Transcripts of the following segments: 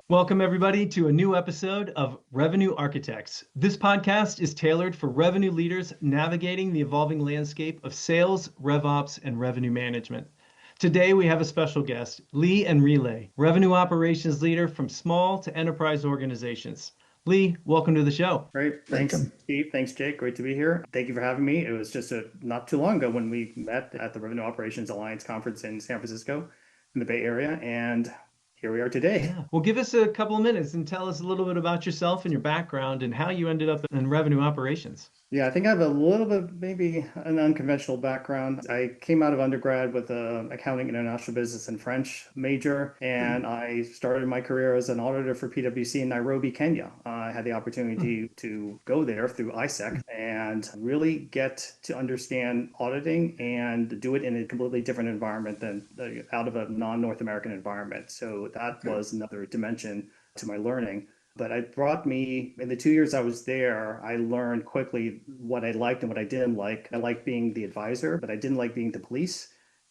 Welcome, everybody, to a new episode of Revenue Architects. This podcast is tailored for revenue leaders navigating the evolving landscape of sales, RevOps, and revenue management. Today, we have a special guest, Lee Enrile, Revenue Operations Leader from small to enterprise organizations. Lee, welcome to the show. Great. Thanks, Welcome. Steve. Thanks, Jake. Great to be here. Thank you for having me. It was just not too long ago when we met at the Revenue Operations Alliance conference in San Francisco in the Bay Area. And here we are today. Yeah. Well, give us a couple of minutes and tell us a little bit about yourself and your background and how you ended up in revenue operations. Yeah, I think I have a little bit, maybe an unconventional background. I came out of undergrad with accounting, international business, and French major, and I started my career as an auditor for PwC in Nairobi, Kenya. I had the opportunity to go there through ISEC and really get to understand auditing and do it in a completely different environment than out of a non-North American environment. So that was another dimension to my learning. But it brought me, in the 2 years I was there, I learned quickly what I liked and what I didn't like. I liked being the advisor, but I didn't like being the police.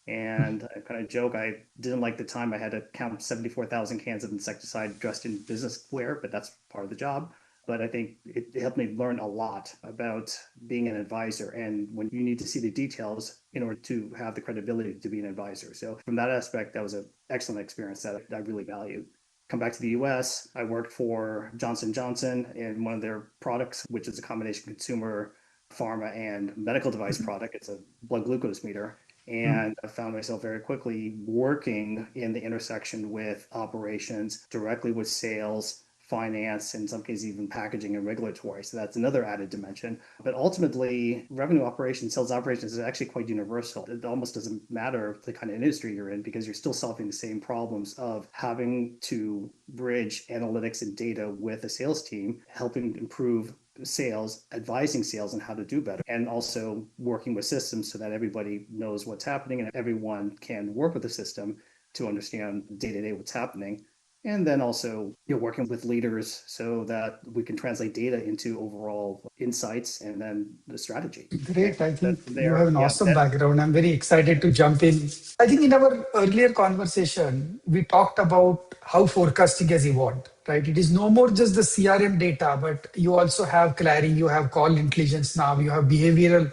And I kind of joke, I didn't like the time I had to count 74,000 cans of insecticide dressed in business wear, but that's part of the job. But I think it helped me learn a lot about being an advisor and when you need to see the details in order to have the credibility to be an advisor. So from that aspect, that was an excellent experience that I really valued. Come back to the US, I worked for Johnson & Johnson in one of their products, which is a combination consumer, pharma, and medical device product. It's a blood glucose meter. And I found myself very quickly working in the intersection with operations, directly with sales, finance, in some cases even packaging and regulatory. So that's another added dimension. But ultimately, revenue operations, sales operations is actually quite universal. It almost doesn't matter the kind of industry you're in because you're still solving the same problems of having to bridge analytics and data with a sales team, helping improve sales, advising sales on how to do better, and also working with systems so that everybody knows what's happening and everyone can work with the system to understand day-to-day what's happening. And then also working with leaders so that we can translate data into overall insights and then the strategy. Great. I That think from you have there, an yeah, awesome that, background. I'm very excited to jump in. I think in our earlier conversation, we talked about how forecasting has evolved, right? It is no more just the CRM data, but you also have Clary, you have call intelligence now, you have behavioral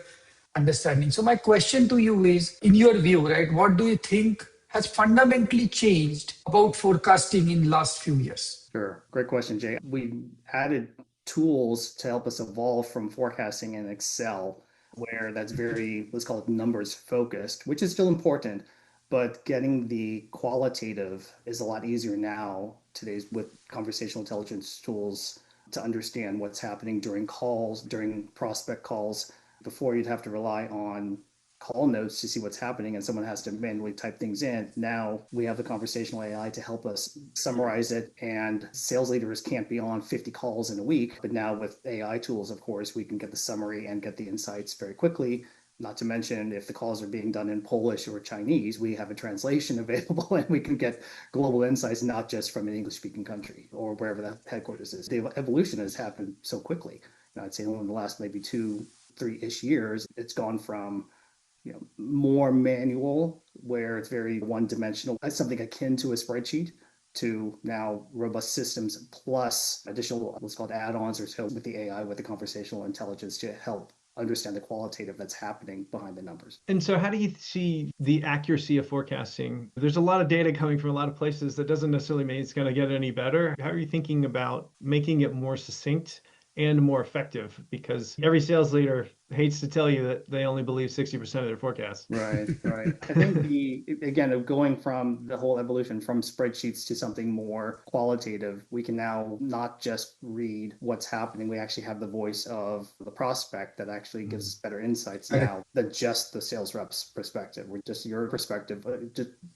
understanding. So my question to you is, in your view, right, what do you think has fundamentally changed about forecasting in last few years? Sure. Great question, Jay. We added tools to help us evolve from forecasting in Excel, where that's very, let's call it numbers focused, which is still important, but getting the qualitative is a lot easier now today's with conversational intelligence tools to understand what's happening during calls, during prospect calls. Before you'd have to rely on call notes to see what's happening and someone has to manually type things in. Now we have the conversational AI to help us summarize it, and sales leaders can't be on 50 calls in a week. But now with AI tools, of course, we can get the summary and get the insights very quickly. Not to mention, if the calls are being done in Polish or Chinese, we have a translation available and we can get global insights, not just from an English speaking country or wherever the headquarters is. The evolution has happened so quickly. I'd say in the last maybe 2-3-ish years, it's gone from more manual, where it's very one-dimensional, something akin to a spreadsheet, to now robust systems plus additional, what's called add-ons or so with the AI, with the conversational intelligence to help understand the qualitative that's happening behind the numbers. And so how do you see the accuracy of forecasting? There's a lot of data coming from a lot of places that doesn't necessarily mean it's going to get any better. How are you thinking about making it more succinct and more effective? Because every sales leader hates to tell you that they only believe 60% of their forecasts. Right, right. I think again, going from the whole evolution from spreadsheets to something more qualitative, we can now not just read what's happening. We actually have the voice of the prospect that actually gives us better insights now than just the sales rep's perspective, or just your perspective,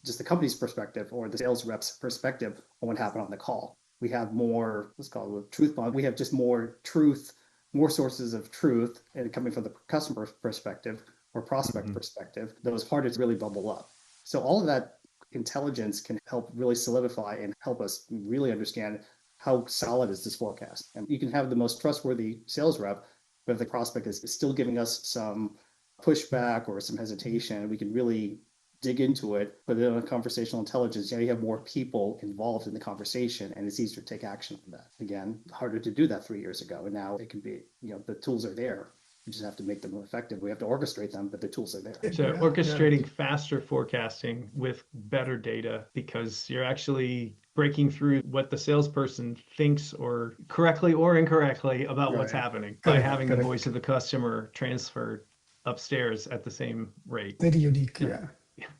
just the company's perspective, or the sales rep's perspective on what happened on the call. We have more, let's call it truth bomb. We have just more truth, more sources of truth, and coming from the customer perspective or prospect perspective, those harder to really bubble up. So all of that intelligence can help really solidify and help us really understand how solid is this forecast. And you can have the most trustworthy sales rep, but if the prospect is still giving us some pushback or some hesitation, we can really dig into it. But then on conversational intelligence, you have more people involved in the conversation, and it's easier to take action on that. Again, harder to do that 3 years ago. And now it can be, the tools are there. We just have to make them effective. We have to orchestrate them, but the tools are there. So orchestrating faster forecasting with better data, because you're actually breaking through what the salesperson thinks, or correctly or incorrectly, about what's happening by having the voice of the customer transferred upstairs at the same rate. Very unique. Yeah.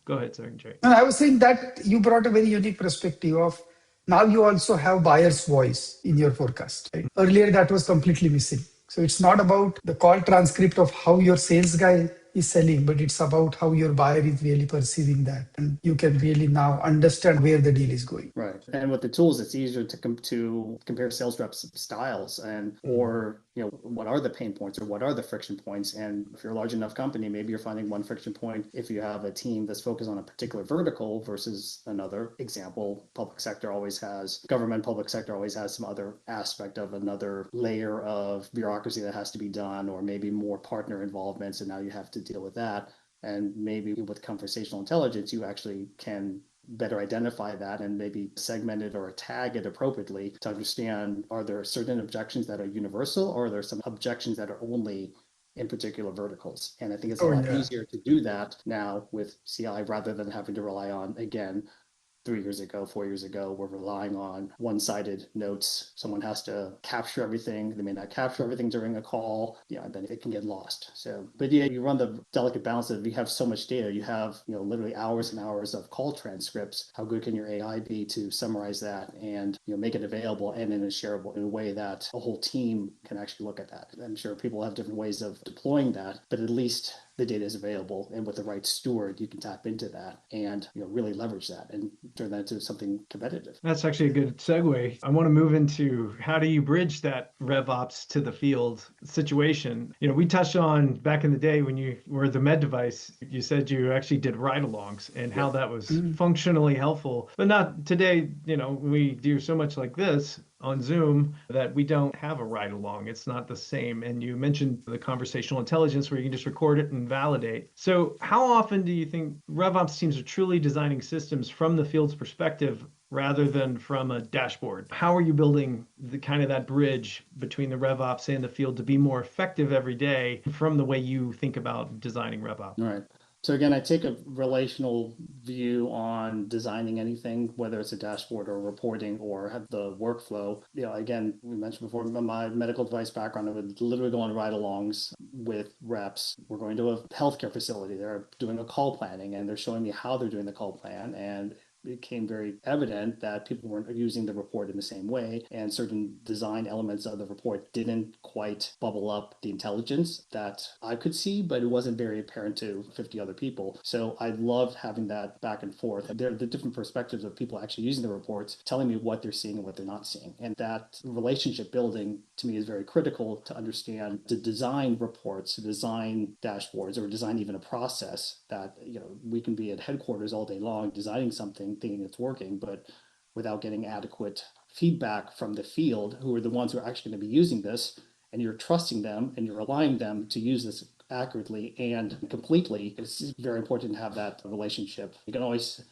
Go ahead, sir, Jay. And I was saying that you brought a very unique perspective of now you also have buyer's voice in your forecast. Right? Earlier, that was completely missing. So it's not about the call transcript of how your sales guy is selling, but it's about how your buyer is really perceiving that. And you can really now understand where the deal is going. Right. And with the tools, it's easier to compare sales reps' styles or what are the pain points or what are the friction points. And if you're a large enough company, maybe you're finding one friction point if you have a team that's focused on a particular vertical versus another. Example, public sector public sector always has some other aspect of another layer of bureaucracy that has to be done, or maybe more partner involvement. So now you have to deal with that. And maybe with conversational intelligence, you actually can better identify that and maybe segment it or tag it appropriately to understand, are there certain objections that are universal, or are there some objections that are only in particular verticals? And I think it's a lot easier to do that now with CI rather than having to rely on, again, 3 years ago, 4 years ago, we're relying on one-sided notes. Someone has to capture everything. They may not capture everything during a call. Then it can get lost. So, but you run the delicate balance of, you have so much data. You have, literally hours and hours of call transcripts. How good can your AI be to summarize that and, make it available and in a shareable in a way that a whole team can actually look at that? I'm sure people have different ways of deploying that, but at least the data is available, and with the right steward, you can tap into that and really leverage that and turn that into something competitive. That's actually a good segue. I want to move into, how do you bridge that RevOps to the field situation? We touched on back in the day when you were the med device, you said you actually did ride-alongs and how that was functionally helpful, but not today. We do so much like this on Zoom that we don't have a ride along. It's not the same. And you mentioned the conversational intelligence where you can just record it and validate. So how often do you think RevOps teams are truly designing systems from the field's perspective rather than from a dashboard? How are you building the kind of that bridge between the RevOps and the field to be more effective every day from the way you think about designing RevOps? Right. So again, I take a relational view on designing anything, whether it's a dashboard or reporting or have the workflow. Again, we mentioned before, my medical device background, I would literally go on ride-alongs with reps. We're going to a healthcare facility. They're doing a call planning, and they're showing me how they're doing the call plan. And it became very evident that people weren't using the report in the same way, and certain design elements of the report didn't quite bubble up the intelligence that I could see, but it wasn't very apparent to 50 other people. So I loved having that back and forth. There are the different perspectives of people actually using the reports, telling me what they're seeing and what they're not seeing. And that relationship building to me is very critical to understand, to design reports, to design dashboards, or design even a process that, we can be at headquarters all day long designing something, thinking it's working, but without getting adequate feedback from the field, who are the ones who are actually going to be using this, and you're trusting them and you're relying them to use this accurately and completely. It's very important to have that relationship. You can always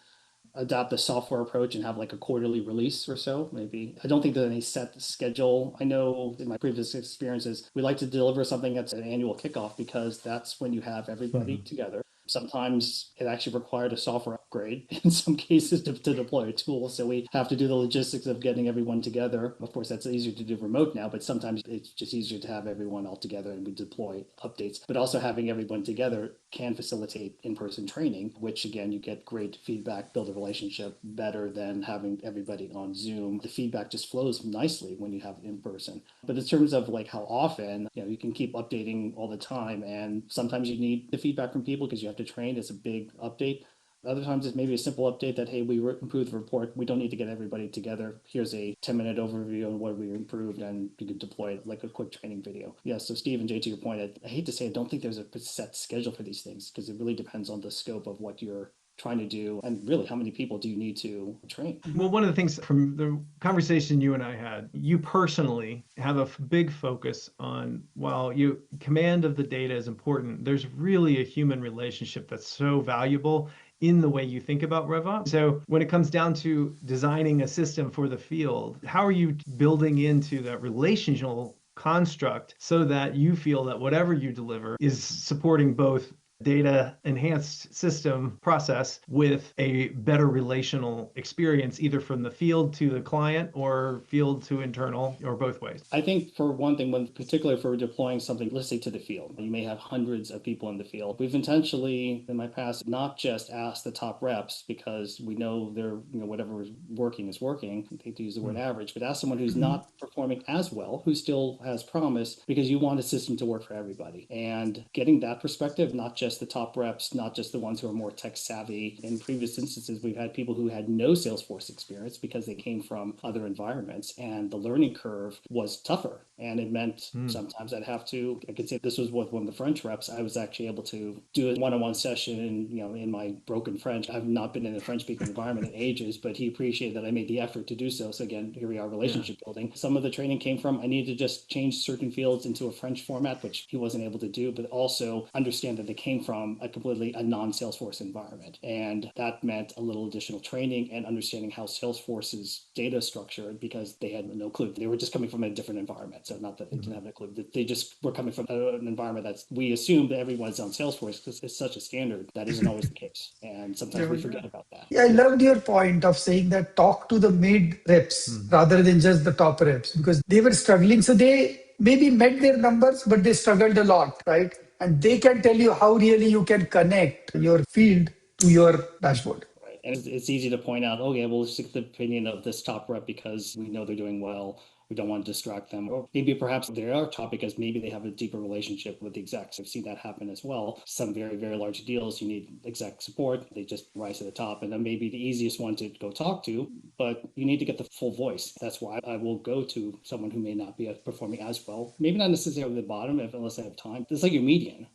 adopt the software approach and have like a quarterly release or so, maybe. I don't think there's any set schedule. I know in my previous experiences, we like to deliver something that's an annual kickoff because that's when you have everybody together. Sometimes it actually required a software upgrade in some cases to deploy a tool. So we have to do the logistics of getting everyone together. Of course, that's easier to do remote now, but sometimes it's just easier to have everyone all together and we deploy updates. But also having everyone together can facilitate in-person training, which again, you get great feedback, build a relationship better than having everybody on Zoom. The feedback just flows nicely when you have it in person. But in terms of like how often, you can keep updating all the time. And sometimes you need the feedback from people because you have to train. It's a big update. Other times it's maybe a simple update that, hey, we improved the report. We don't need to get everybody together. Here's a 10-minute overview on what we improved, and you can deploy it like a quick training video. Yeah, so Steve and Jay, to your point, I hate to say I don't think there's a set schedule for these things because it really depends on the scope of what you're trying to do and really how many people do you need to train. Well, one of the things from the conversation you and I had, you personally have a big focus on, while command of the data is important, there's really a human relationship that's so valuable in the way you think about RevOps. So when it comes down to designing a system for the field, how are you building into that relational construct so that you feel that whatever you deliver is supporting both data enhanced system process with a better relational experience, either from the field to the client or field to internal, or both ways? I think for one thing, when particularly if we're deploying something, let's say to the field, you may have hundreds of people in the field. We've intentionally, in my past, not just asked the top reps because we know they're, whatever is working. I hate to use the word average, but ask someone who's not performing as well, who still has promise, because you want a system to work for everybody. And getting that perspective, not just the top reps, not just the ones who are more tech savvy. In previous instances, we've had people who had no Salesforce experience because they came from other environments, and the learning curve was tougher. And it meant sometimes I could say this was with one of the French reps. I was actually able to do a one-on-one session in my broken French. I've not been in a French speaking environment in ages, but he appreciated that I made the effort to do so. So again, here we are, relationship building. Some of the training came from, I needed to just change certain fields into a French format, which he wasn't able to do, but also understand that they came from a non-Salesforce environment. And that meant a little additional training and understanding how Salesforce's data is structured, because they had no clue. They were just coming from a different environment. So not that they didn't have a clue. They just were coming from an environment we assume that everyone's on Salesforce because it's such a standard. That isn't always the case. And sometimes we forget about that. Yeah, I loved your point of saying that talk to the mid reps rather than just the top reps, because they were struggling. So they maybe met their numbers, but they struggled a lot, right? And they can tell you how really you can connect your field to your dashboard. Right. And it's easy to point out, okay, well, let's take the opinion of this top rep because we know they're doing well. We don't want to distract them. Or maybe perhaps they are top because maybe they have a deeper relationship with the execs. I've seen that happen as well. Some very, very large deals, you need exec support. They just rise to the top. And then maybe the easiest one to go talk to, but you need to get the full voice. That's why I will go to someone who may not be performing as well. Maybe not necessarily the bottom, unless I have time. It's like your median.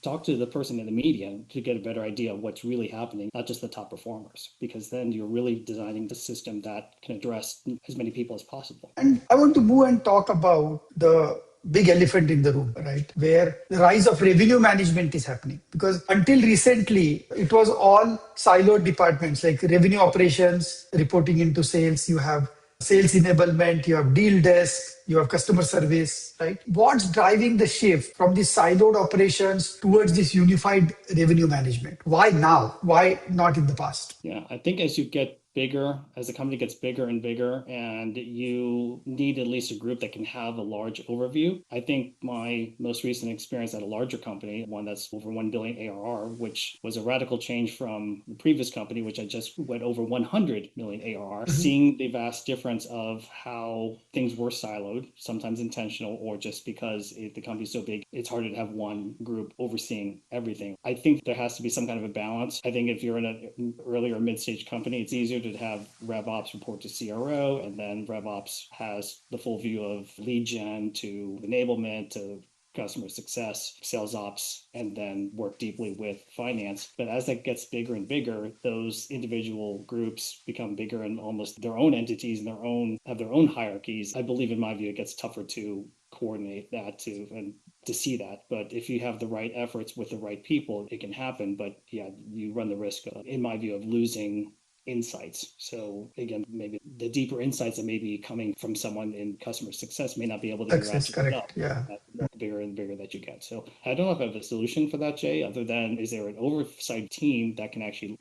Talk to the person in the median to get a better idea of what's really happening, not just the top performers, because then you're really designing the system that can address as many people as possible. And I want to move and talk about the big elephant in the room, right? Where the rise of revenue management is happening. Because until recently, it was all siloed departments like revenue operations reporting into sales. You have sales enablement, you have deal desk, you have customer service, right? What's driving the shift from these siloed operations towards this unified revenue management? Why now? Why not in the past? Yeah, I think as you get bigger, as the company gets bigger and bigger, and you need at least a group that can have a large overview. I think my most recent experience at a larger company, one that's over 1 billion ARR, which was a radical change from the previous company, which I just went over 100 million ARR, seeing the vast difference of how things were siloed, sometimes intentional, or just because the company's so big, it's harder to have one group overseeing everything. I think there has to be some kind of a balance. I think if you're in an earlier mid-stage company, it's easier to have RevOps report to CRO, and then RevOps has the full view of lead gen to enablement to customer success, sales ops, and then work deeply with finance. But as that gets bigger and bigger, those individual groups become bigger and almost their own entities and have their own hierarchies. I believe, in my view, it gets tougher to coordinate that and to see that. But if you have the right efforts with the right people, it can happen. But yeah, you run the risk, in my view, of losing insights. So again, maybe the deeper insights that may be coming from someone in customer success may not be able to Success, correct. Yeah. The bigger and bigger that you get. So I don't know if I have a solution for that, Jay, other than is there an oversight team that can actually,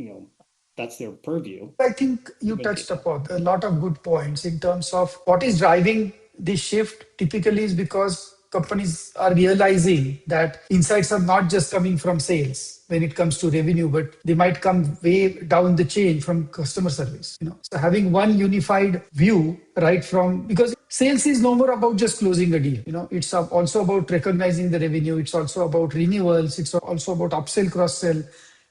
that's their purview. I think you touched upon a lot of good points in terms of what is driving this shift typically is because companies are realizing that insights are not just coming from sales when it comes to revenue, but they might come way down the chain from customer service. So having one unified view right from, because sales is no more about just closing a deal. It's also about recognizing the revenue. It's also about renewals. It's also about upsell, cross-sell,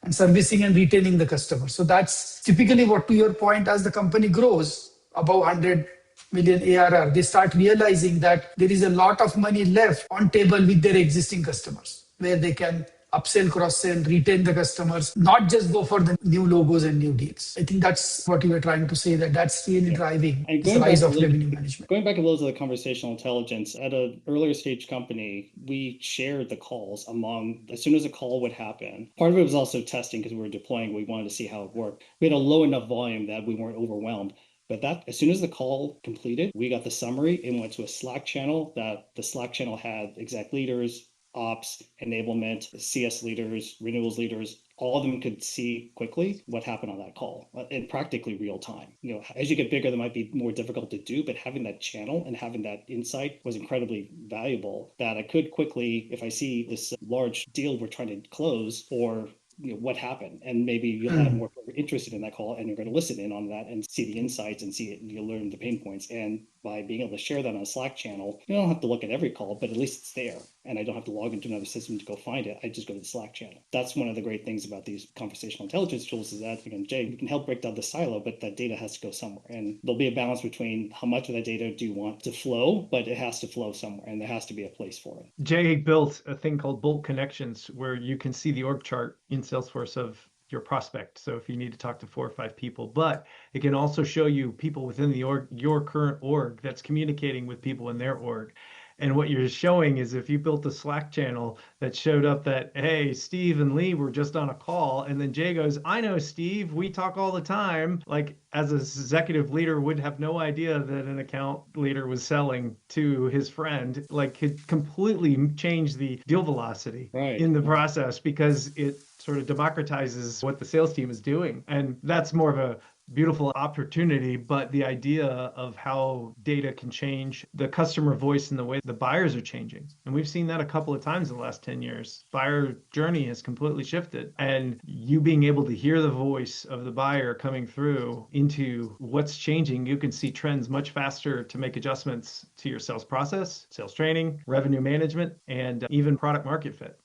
and servicing and retaining the customer. So that's typically what, to your point, as the company grows above 100 million ARR, they start realizing that there is a lot of money left on table with their existing customers where they can upsell, cross-sell, retain the customers, not just go for the new logos and new deals. I think that's what you were trying to say, that's really driving the rise of revenue management. Going back a little to the conversational intelligence, at an earlier stage company, we shared the calls among, as soon as a call would happen. Part of it was also testing because we were deploying, we wanted to see how it worked. We had a low enough volume that we weren't overwhelmed. But that, as soon as the call completed, we got the summary and went to a Slack channel that the Slack channel had exec leaders, ops, enablement, CS leaders, renewals leaders, all of them could see quickly what happened on that call in practically real time. As you get bigger, that might be more difficult to do, but having that channel and having that insight was incredibly valuable, that I could quickly, if I see this large deal we're trying to close, or what happened, and maybe you'll have more interested in that call and you're going to listen in on that and see the insights and see it, and you'll learn the pain points. And by being able to share that on a Slack channel, you don't have to look at every call, but at least it's there, and I don't have to log into another system to go find it. I just go to the Slack channel. That's one of the great things about these conversational intelligence tools, is that, again, Jay, you can help break down the silo, but that data has to go somewhere, and there'll be a balance between how much of that data do you want to flow, but it has to flow somewhere, and there has to be a place for it. Jay built a thing called Bolt Connections, where you can see the org chart in Salesforce of your prospect. So if you need to talk to 4 or 5 people, but it can also show you people within the org, your current org, that's communicating with people in their org. And what you're showing is, if you built a Slack channel that showed up that, hey, Steve and Lee were just on a call, and then Jay goes, I know Steve, we talk all the time. Like, as an executive leader would have no idea that an account leader was selling to his friend, like, could completely change the deal velocity in the process, because it sort of democratizes what the sales team is doing. And that's more of a beautiful opportunity, but the idea of how data can change the customer voice and the way the buyers are changing. And we've seen that a couple of times in the last 10 years. Buyer journey has completely shifted, and you being able to hear the voice of the buyer coming through into what's changing, you can see trends much faster to make adjustments to your sales process, sales training, revenue management, and even product market fit.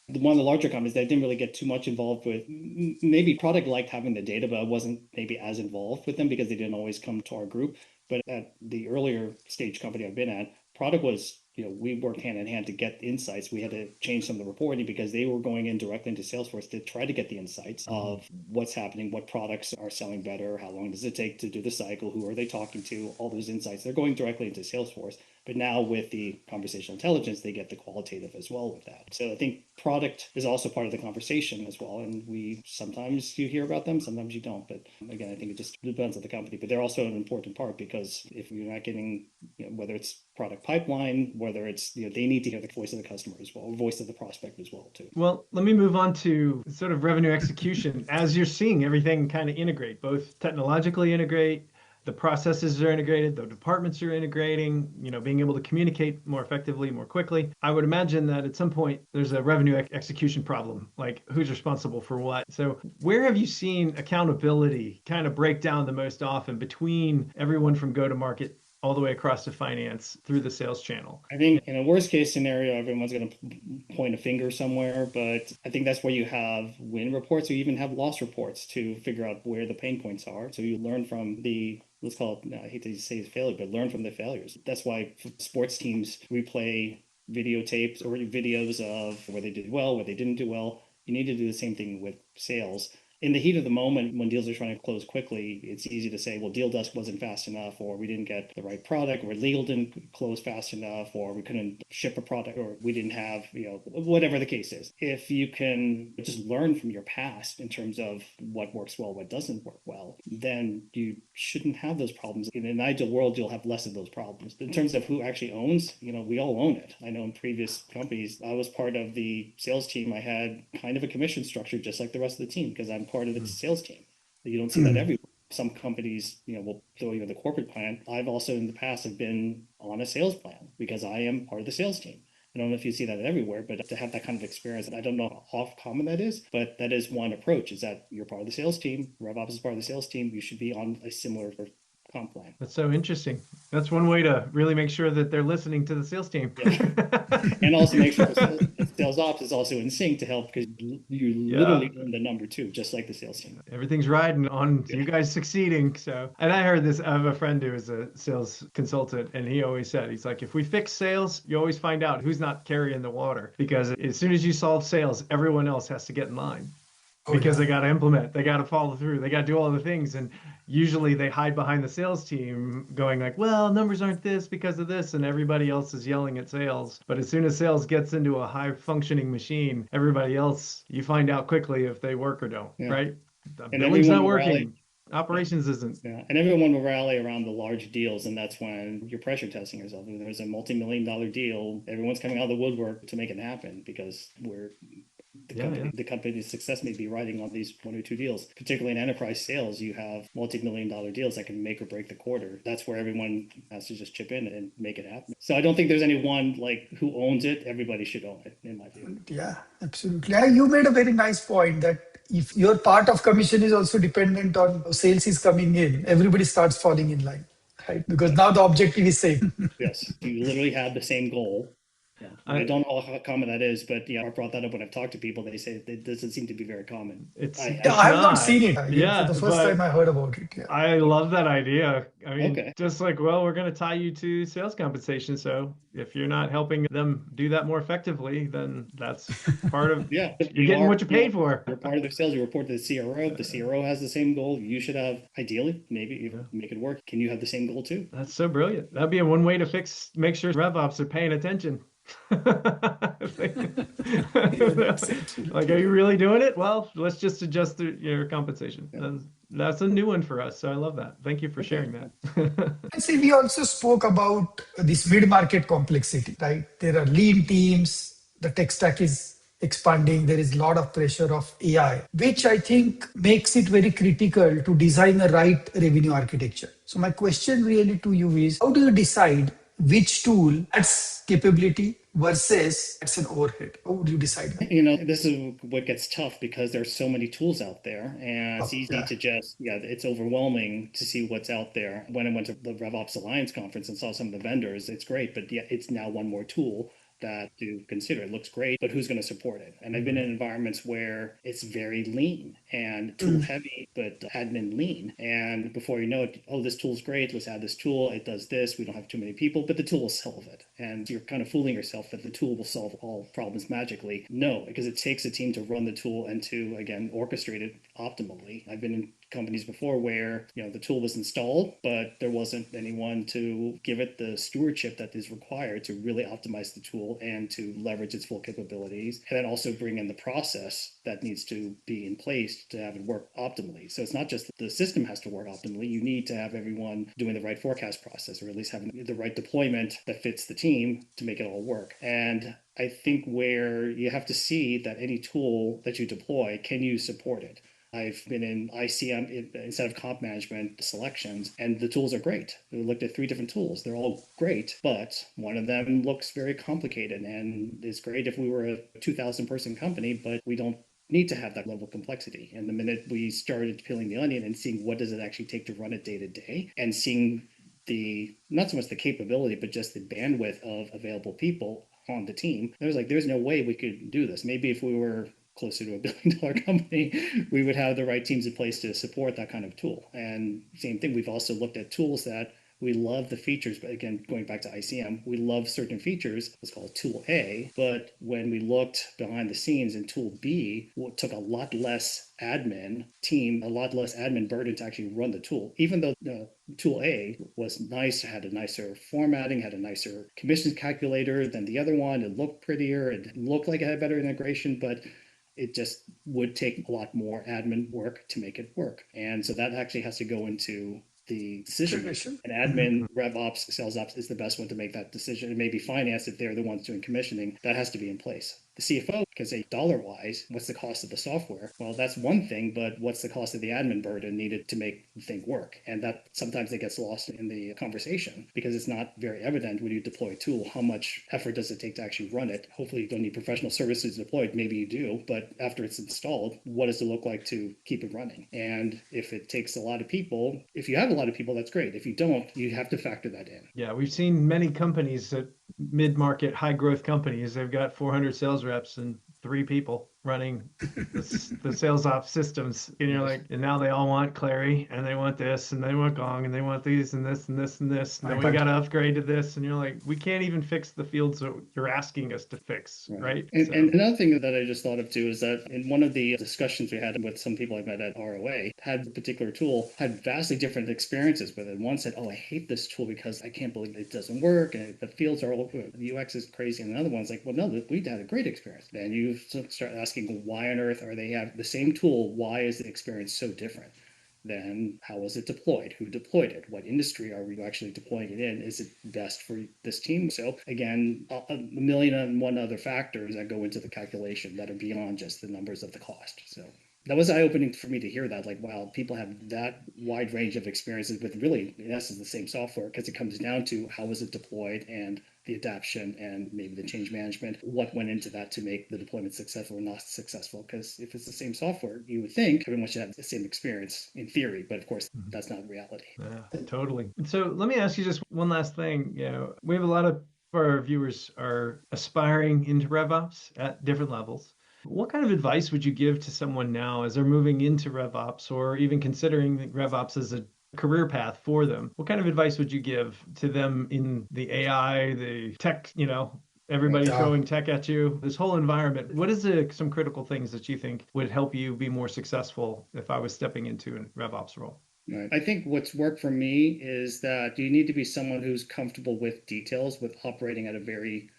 One of the larger companies that didn't really get too much involved with, maybe product liked having the data, but I wasn't maybe as involved with them because they didn't always come to our group. But at the earlier stage company I've been at, product was, we worked hand in hand to get insights. We had to change some of the reporting because they were going in directly into Salesforce to try to get the insights of what's happening, what products are selling better, how long does it take to do the cycle, who are they talking to, all those insights. They're going directly into Salesforce. But now with the conversational intelligence, they get the qualitative as well with that. So I think product is also part of the conversation as well. And sometimes you hear about them, sometimes you don't. But again, I think it just depends on the company. But they're also an important part, because if you're not getting, whether it's product pipeline, whether it's, they need to hear the voice of the customer as well, or voice of the prospect as well too. Well, let me move on to sort of revenue execution. As you're seeing everything kind of integrate, both technologically integrate, the processes are integrated, the departments are integrating, being able to communicate more effectively, more quickly. I would imagine that at some point there's a revenue execution problem, like who's responsible for what. So where have you seen accountability kind of break down the most often between everyone from go-to-market all the way across to finance through the sales channel? I think in a worst case scenario, everyone's going to point a finger somewhere, but I think that's where you have win reports, or you even have loss reports to figure out where the pain points are. So you learn from let's call it, I hate to say failure, but learn from the failures. That's why sports teams replay videotapes or videos of where they did well, where they didn't do well. You need to do the same thing with sales. In the heat of the moment, when deals are trying to close quickly, it's easy to say, well, deal desk wasn't fast enough, or we didn't get the right product, or legal didn't close fast enough, or we couldn't ship a product, or we didn't have, whatever the case is. If you can just learn from your past in terms of what works well, what doesn't work well, then you shouldn't have those problems. In an ideal world, you'll have less of those problems. In terms of who actually owns, we all own it. I know in previous companies, I was part of the sales team. I had kind of a commission structure just like the rest of the team, because I'm part of the sales team. You don't see that everywhere. Some companies, will throw you the corporate plan. I've also in the past have been on a sales plan because I am part of the sales team. I don't know if you see that everywhere, but to have that kind of experience, I don't know how common that is, but that is one approach, is that you're part of the sales team. RevOps is part of the sales team. You should be on a similar comp plan. That's so interesting. That's one way to really make sure that they're listening to the sales team. Yeah. And also make sure the Sales ops is also in sync to help because you Yeah. literally own the number too, just like the sales team. Everything's riding on Yeah. you guys succeeding. So, and I heard this. I have a friend who is a sales consultant, and he always said, he's like, if we fix sales, you always find out who's not carrying the water because as soon as you solve sales, everyone else has to get in line Oh because yeah. they got to implement, they got to follow through, they got to do all the things. And usually they hide behind the sales team going like, well, numbers aren't this because of this. And everybody else is yelling at sales. But as soon as sales gets into a high functioning machine, everybody else, you find out quickly if they work or don't, Yeah. right? The And billing's everyone not will rally. working. Yeah. Operations isn't. Yeah. And everyone will rally around the large deals. And that's when you're pressure testing yourself. When there's a multi-million-dollar deal, everyone's coming out of the woodwork to make it happen because Yeah, yeah. the company's success may be riding on these one or two deals. Particularly in enterprise sales, you have multi-million-dollar deals that can make or break the quarter. That's where everyone has to just chip in and make it happen. So I don't think there's anyone like who owns it. Everybody should own it, in my view. Yeah, absolutely. You made a very nice point that if your part of commission is also dependent on how sales is coming in, everybody starts falling in line, right? Because now the objective is same. Yes, you literally have the same goal. Yeah, and I I, don't know how common that is, but yeah, I brought that up when I've talked to people. They say it doesn't seem to be very common. Yeah, I I have not not. seen it. For Yeah, the first time but I heard about it. Yeah. I love that idea. I mean, okay. just like, well, we're going to tie you to sales compensation. So if you're not helping them do that more effectively, then that's part of Yeah, you're getting what you paid for. you're part of their sales. You report to the CRO. If the CRO has the same goal, you should have, ideally, maybe you Yeah. make it work. Can you have the same goal too? That's so brilliant. That'd be a one way to make sure RevOps are paying attention. Yeah, that's Like, absolutely are you right. really doing it? Well, let's just adjust your compensation. Yeah. That's a new one for us. So I love that. Thank you for Okay. sharing that. And see, we also spoke about this mid-market complexity, right? There are lean teams, the tech stack is expanding, there is a lot of pressure of AI, which I think makes it very critical to design the right revenue architecture. So my question really to you is, how do you decide which tool adds capability versus it's an overhead? How would you decide that? This is what gets tough because there's so many tools out there, and it's Oh, easy yeah. to it's overwhelming to see what's out there. When I went to the RevOps Alliance conference and saw some of the vendors, it's great, but yeah, it's now one more tool that to consider. It looks great, but who's going to support it? And I've been in environments where it's very lean and tool heavy, but admin lean. And before you know it, oh, this tool's great. Let's add this tool. It does this. We don't have too many people, but the tool will solve it. And you're kind of fooling yourself that the tool will solve all problems magically. No, because it takes a team to run the tool and to, again, orchestrate it optimally. I've been in companies before where the tool was installed, but there wasn't anyone to give it the stewardship that is required to really optimize the tool and to leverage its full capabilities, and then also bring in the process that needs to be in place to have it work optimally. So it's not just the system has to work optimally. You need to have everyone doing the right forecast process, or at least having the right deployment that fits the team to make it all work. And I think where you have to see that any tool that you deploy, can you support it? I've been in ICM instead of comp management selections, and the tools are great. We looked at 3 different tools. They're all great, but one of them looks very complicated, and it's great if we were a 2,000 person company, but we don't need to have that level of complexity. And the minute we started peeling the onion and seeing what does it actually take to run it day to day, and seeing the not so much the capability, but just the bandwidth of available people on the team, there's no way we could do this. Maybe if we were closer to $1 billion company, we would have the right teams in place to support that kind of tool. And same thing, we've also looked at tools that we love the features, but again, going back to ICM, we love certain features. It's called Tool A, but when we looked behind the scenes in Tool B, it took a lot less admin burden to actually run the tool. Even though Tool A was nice, had a nicer formatting, had a nicer commissions calculator than the other one. It looked prettier. It looked like it had better integration, but it just would take a lot more admin work to make it work. And so that actually has to go into the decision making. An admin, RevOps, sales ops is the best one to make that decision. And maybe finance, if they're the ones doing commissioning, that has to be in place. The CFO can say dollar-wise, what's the cost of the software? Well, that's one thing, but what's the cost of the admin burden needed to make the thing work? And that sometimes it gets lost in the conversation because it's not very evident when you deploy a tool, how much effort does it take to actually run it? Hopefully you don't need professional services deployed. Maybe you do, but after it's installed, what does it look like to keep it running? And if it takes a lot of people, if you have a lot of people, that's great. If you don't, you have to factor that in. Yeah, we've seen many companies that mid-market, high-growth companies. They've got 400 sales reps and 3 people running the sales ops systems. And you're like, and now they all want Clary, and they want this, and they want Gong, and they want these, and this, and this, and this. And then we got to upgrade to this. And you're like, we can't even fix the fields that you're asking us to fix, right? And another thing that I just thought of too is that in one of the discussions we had with some people I met at ROA, had the particular tool, had vastly different experiences with it. One said, oh, I hate this tool because I can't believe it doesn't work, and the fields are all, the UX is crazy. And another one's like, well, no, we had a great experience. Then you start asking, why on earth are they have the same tool? Why is the experience so different? Then how was it deployed? Who deployed it? What industry are we actually deploying it in? Is it best for this team? So again, a million and one other factors that go into the calculation that are beyond just the numbers of the cost. So that was eye-opening for me to hear that. Like, wow, people have that wide range of experiences with really, in essence, the same software, because it comes down to how was it deployed and the adaption and maybe the change management, what went into that to make the deployment successful or not successful. Because if it's the same software, you would think everyone should have the same experience in theory, but of course, that's not reality. Yeah, totally. So let me ask you just one last thing. We have a lot of our viewers are aspiring into RevOps at different levels. What kind of advice would you give to someone now as they're moving into RevOps or even considering RevOps as a career path for them? What kind of advice would you give to them in the AI, the tech, everybody throwing tech at you, this whole environment? What is some critical things that you think would help you be more successful if I was stepping into a RevOps role? Right. I think what's worked for me is that you need to be someone who's comfortable with details, with operating at a very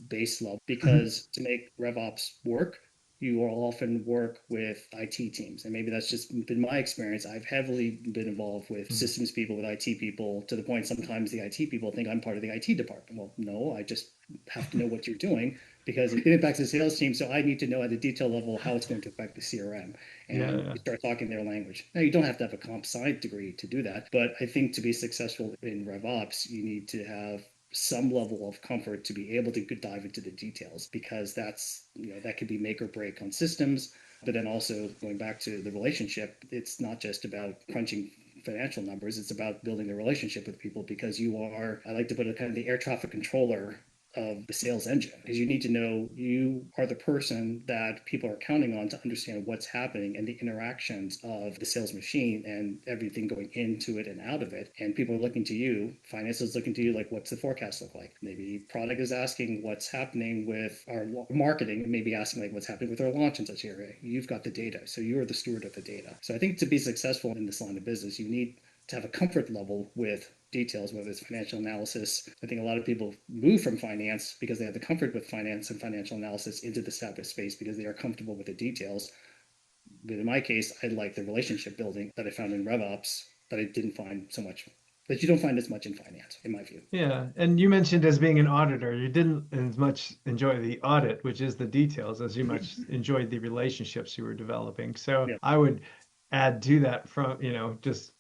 base level, because to make RevOps work, you will often work with IT teams. And maybe that's just been my experience. I've heavily been involved with systems people, with IT people, to the point sometimes the IT people think I'm part of the IT department. Well, no, I just have to know what you're doing because it impacts the sales team. So I need to know at a detail level how it's going to affect the CRM. And you start talking their language. Now, you don't have to have a comp sci degree to do that. But I think to be successful in RevOps, you need to have some level of comfort to be able to dive into the details, because that's, that could be make or break on systems. But then also going back to the relationship, it's not just about crunching financial numbers, it's about building a relationship with people, because you are, I like to put it, kind of the air traffic controller of the sales engine, because you need to know you are the person that people are counting on to understand what's happening and the interactions of the sales machine and everything going into it and out of it. And people are looking to you, finance is looking to you, like, what's the forecast look like? Maybe product is asking what's happening with our marketing, and maybe asking like what's happening with our launch in such area. You've got the data, so you're the steward of the data. So I think to be successful in this line of business, you need to have a comfort level with details, whether it's financial analysis. I think a lot of people move from finance because they have the comfort with finance and financial analysis into the SAP space because they are comfortable with the details. But in my case, I like the relationship building that I found in RevOps that I didn't find so much, that you don't find as much in finance, in my view. Yeah. And you mentioned as being an auditor, you didn't as much enjoy the audit, which is the details, as you much enjoyed the relationships you were developing. So I would add to that from, just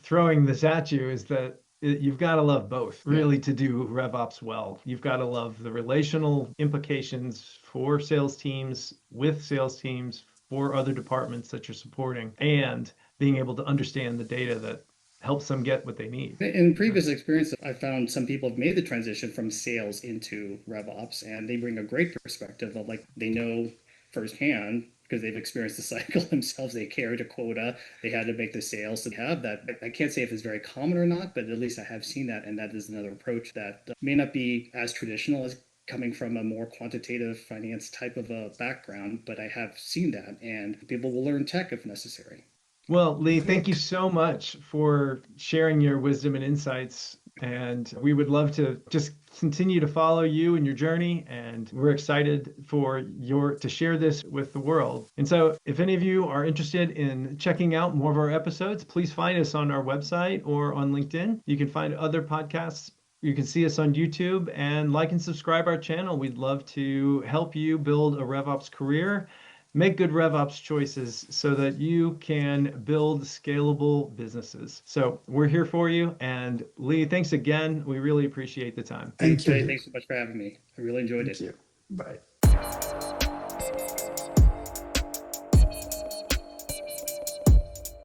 throwing this at you is that you've got to love both really to do RevOps well. You've got to love the relational implications for sales teams, with sales teams, for other departments that you're supporting, and being able to understand the data that helps them get what they need. In previous experience, I found some people have made the transition from sales into RevOps, and they bring a great perspective of, like, they know firsthand because they've experienced the cycle themselves. They carried a quota, they had to make the sales to have that. I can't say if it's very common or not, but at least I have seen that, and that is another approach that may not be as traditional as coming from a more quantitative finance type of a background, but I have seen that, and people will learn tech if necessary. Well, Lee, thank you so much for sharing your wisdom and insights. And we would love to just continue to follow you and your journey. And we're excited for to share this with the world. And so if any of you are interested in checking out more of our episodes, please find us on our website or on LinkedIn. You can find other podcasts. You can see us on YouTube, and like and subscribe our channel. We'd love to help you build a RevOps career. Make good RevOps choices so that you can build scalable businesses. So we're here for you. And Lee, thanks again. We really appreciate the time. Thank you. Thanks so much for having me. I really enjoyed it. Thank you. Bye.